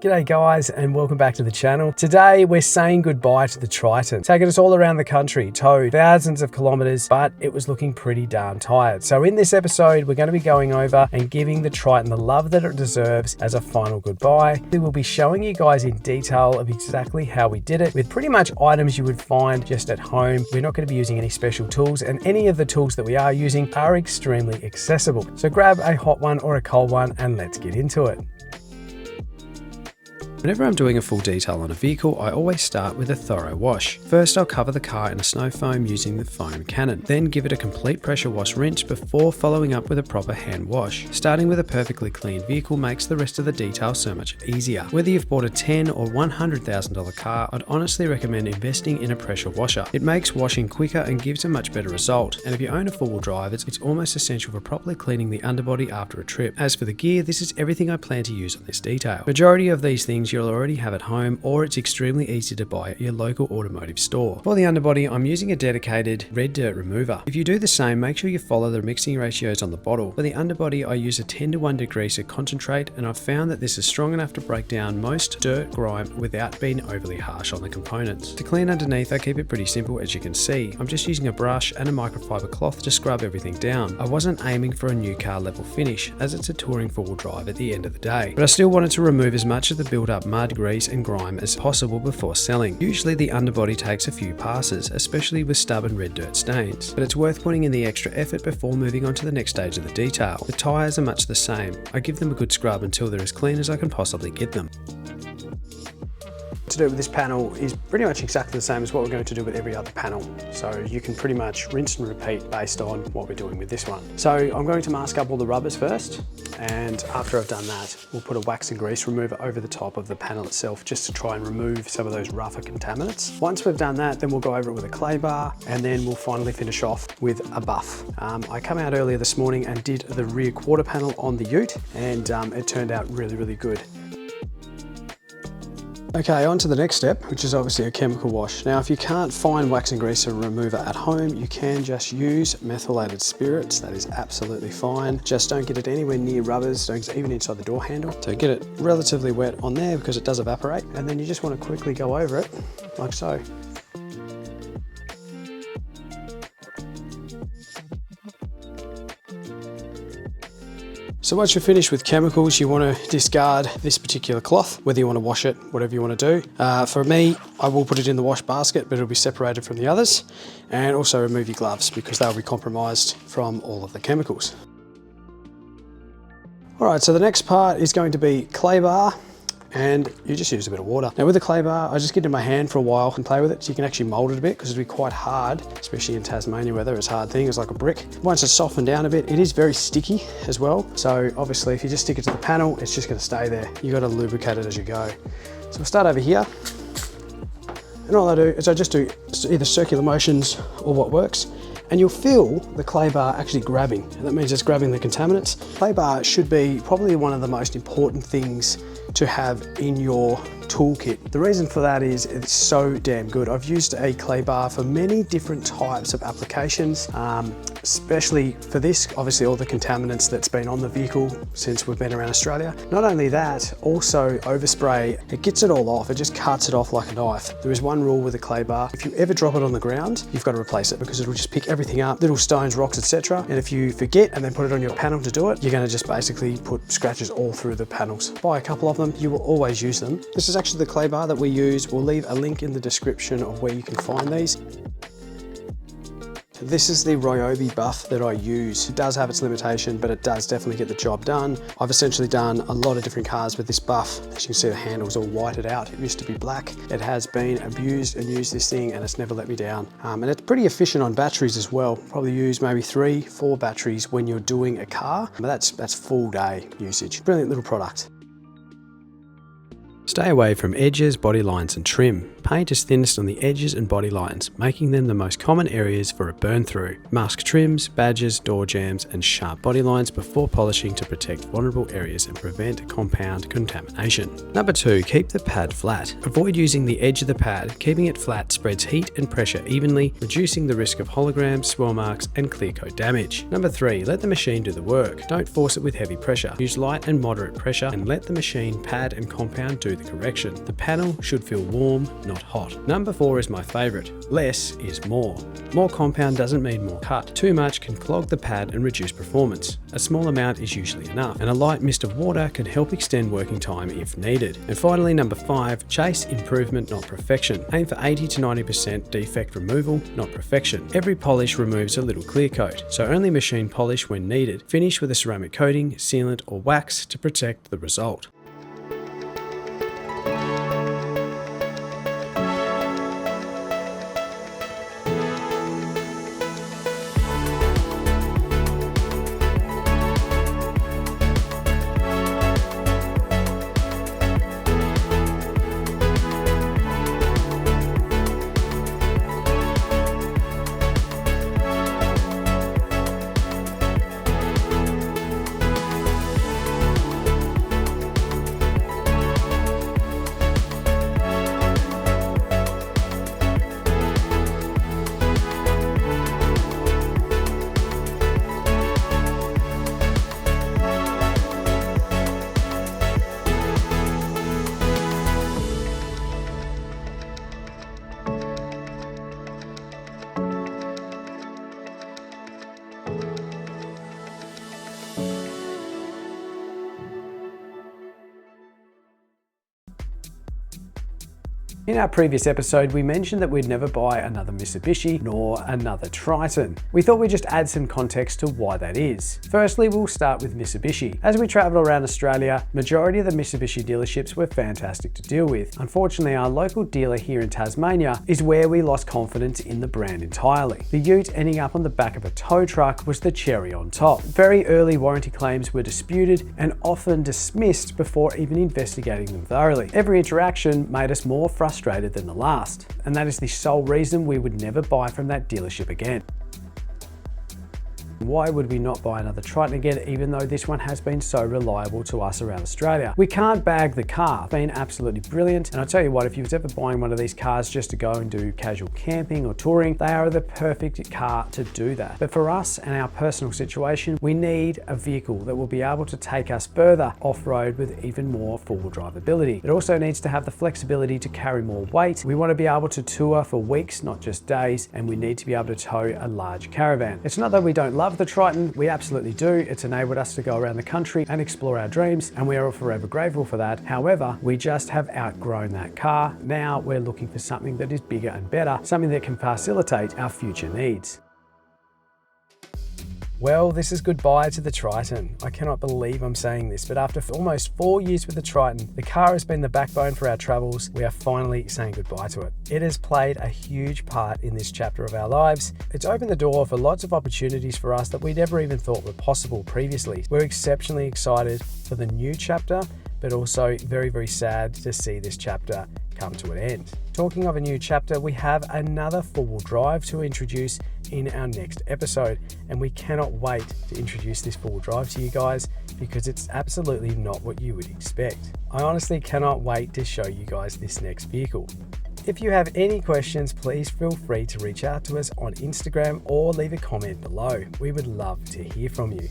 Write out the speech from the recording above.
G'day guys, and welcome back to the channel. Today we're saying goodbye to the Triton. Taking us all around the country, towed thousands of kilometers, but it was looking pretty darn tired. So in this episode, we're going to be going over and giving the Triton the love that it deserves as a final goodbye. We will be showing you guys in detail of exactly how we did it with pretty much items you would find just at home. We're not going to be using any special tools, and any of the tools that we are using are extremely accessible. So grab a hot one or a cold one and let's get into it. Whenever I'm doing a full detail on a vehicle, I always start with a thorough wash. First, I'll cover the car in a snow foam using the foam cannon, then give it a complete pressure wash rinse before following up with a proper hand wash. Starting with a perfectly clean vehicle makes the rest of the detail so much easier. Whether you've bought a $10,000 or $100,000 car, I'd honestly recommend investing in a pressure washer. It makes washing quicker and gives a much better result. And if you own a four-wheel drive, it's almost essential for properly cleaning the underbody after a trip. As for the gear, this is everything I plan to use on this detail. Majority of these things you'll already have at home, or it's extremely easy to buy at your local automotive store. For the underbody, I'm using a dedicated red dirt remover. If you do the same, make sure you follow the mixing ratios on the bottle. For the underbody, I use a 10:1 degreaser concentrate, and I've found that this is strong enough to break down most dirt grime without being overly harsh on the components. To clean underneath, I keep it pretty simple. As you can see, I'm just using a brush and a microfiber cloth to scrub everything down. I wasn't aiming for a new car level finish, as it's a touring four-wheel drive at the end of the day, but I still wanted to remove as much of the build-up mud, grease and grime as possible before selling. Usually the underbody takes a few passes, especially with stubborn red dirt stains, but it's worth putting in the extra effort before moving on to the next stage of the detail. The tyres are much the same. I give them a good scrub until they're as clean as I can possibly get them. To do with this panel is pretty much exactly the same as what we're going to do with every other panel. So you can pretty much rinse and repeat based on what we're doing with this one. So I'm going to mask up all the rubbers first, and after I've done that, we'll put a wax and grease remover over the top of the panel itself just to try and remove some of those rougher contaminants. Once we've done that, then we'll go over it with a Claybar, and then we'll finally finish off with a buff. I come out earlier this morning and did the rear quarter panel on the ute, and it turned out really good. Okay, on to the next step, which is obviously a chemical wash. Now, if you can't find wax and grease remover at home, you can just use methylated spirits. That is absolutely fine. Just don't get it anywhere near rubbers, don't even inside the door handle. So get it relatively wet on there because it does evaporate. And then you just want to quickly go over it like so. So once you're finished with chemicals, you want to discard this particular cloth, whether you want to wash it, whatever you want to do. For me, I will put it in the wash basket, but it'll be separated from the others. And also remove your gloves because they'll be compromised from all of the chemicals. All right, so the next part is going to be Claybar. And you just use a bit of water. Now with the Claybar, I just get it in my hand for a while and play with it so you can actually mold it a bit because it'll be quite hard, especially in Tasmania weather. It's a hard thing, it's like a brick. Once it's softened down a bit, it is very sticky as well. So obviously if you just stick it to the panel, it's just gonna stay there. You gotta lubricate it as you go. So we'll start over here. And all I do is I just do either circular motions or what works. And you'll feel the Claybar actually grabbing. And that means it's grabbing the contaminants. Claybar should be probably one of the most important things to have in your toolkit. The reason for that is it's so damn good. I've used a Claybar for many different types of applications, especially for this, obviously all the contaminants that's been on the vehicle since we've been around Australia. Not only that, also overspray, it gets it all off, it just cuts it off like a knife. There is one rule with a Claybar: if you ever drop it on the ground, you've got to replace it because it'll just pick everything up, little stones, rocks, etc. And if you forget and then put it on your panel to do it, you're going to just basically put scratches all through the panels. Buy a couple of them, you will always use them. This is actually the Claybar that we use. We'll leave a link in the description of where you can find these. This is the Ryobi buff that I use. It does have its limitation, but it does definitely get the job done. I've essentially done a lot of different cars with this buff. As you can see, the handle's all whited out. It used to be black. It has been abused and used this thing, and it's never let me down. And it's pretty efficient on batteries as well. Probably use maybe 3-4 batteries when you're doing a car, but that's full day usage. Brilliant little product. Stay away from edges, body lines and trim. paint is thinnest on the edges and body lines, making them the most common areas for a burn through. Mask trims, badges, door jambs, and sharp body lines before polishing to protect vulnerable areas and prevent compound contamination. Number 2, keep the pad flat. Avoid using the edge of the pad. Keeping it flat spreads heat and pressure evenly, reducing the risk of holograms, swirl marks, and clear coat damage. Number 3, let the machine do the work. Don't force it with heavy pressure. Use light and moderate pressure and let the machine, pad, and compound do the correction. The panel should feel warm, not hot. Number 4 is my favorite. Less is more. More compound doesn't mean more cut. Too much can clog the pad and reduce performance. A small amount is usually enough, and a light mist of water can help extend working time if needed. And finally, number 5, chase improvement, not perfection. Aim for 80 to 90% defect removal, not perfection. Every polish removes a little clear coat, so only machine polish when needed. Finish with a ceramic coating, sealant, or wax to protect the result. In our previous episode, we mentioned that we'd never buy another Mitsubishi nor another Triton. We thought we'd just add some context to why that is. Firstly, we'll start with Mitsubishi. As we traveled around Australia, majority of the Mitsubishi dealerships were fantastic to deal with. Unfortunately, our local dealer here in Tasmania is where we lost confidence in the brand entirely. The ute ending up on the back of a tow truck was the cherry on top. Very early warranty claims were disputed and often dismissed before even investigating them thoroughly. Every interaction made us more frustrated than the last, and that is the sole reason we would never buy from that dealership again. Why would we not buy another Triton again, even though this one has been so reliable to us around Australia? We can't bag the car. It's been absolutely brilliant. And I'll tell you what, if you was ever buying one of these cars just to go and do casual camping or touring, they are the perfect car to do that. But for us and our personal situation, we need a vehicle that will be able to take us further off-road with even more four-wheel drive ability. It also needs to have the flexibility to carry more weight. We want to be able to tour for weeks, not just days, and we need to be able to tow a large caravan. It's not that we don't love the Triton, we absolutely do. It's enabled us to go around the country and explore our dreams, and we are forever grateful for that. However, we just have outgrown that car. Now we're looking for something that is bigger and better, something that can facilitate our future needs. Well, this is goodbye to the Triton. I cannot believe I'm saying this, but after almost 4 years with the Triton, the car has been the backbone for our travels. We are finally saying goodbye to it. It has played a huge part in this chapter of our lives. It's opened the door for lots of opportunities for us that we never even thought were possible previously. We're exceptionally excited for the new chapter, but also very, very sad to see this chapter come to an end. Talking of a new chapter, we have another four-wheel drive to introduce in our next episode, and we cannot wait to introduce this four-wheel drive to you guys because it's absolutely not what you would expect. I honestly cannot wait to show you guys this next vehicle. If you have any questions, please feel free to reach out to us on Instagram or leave a comment below. We would love to hear from you.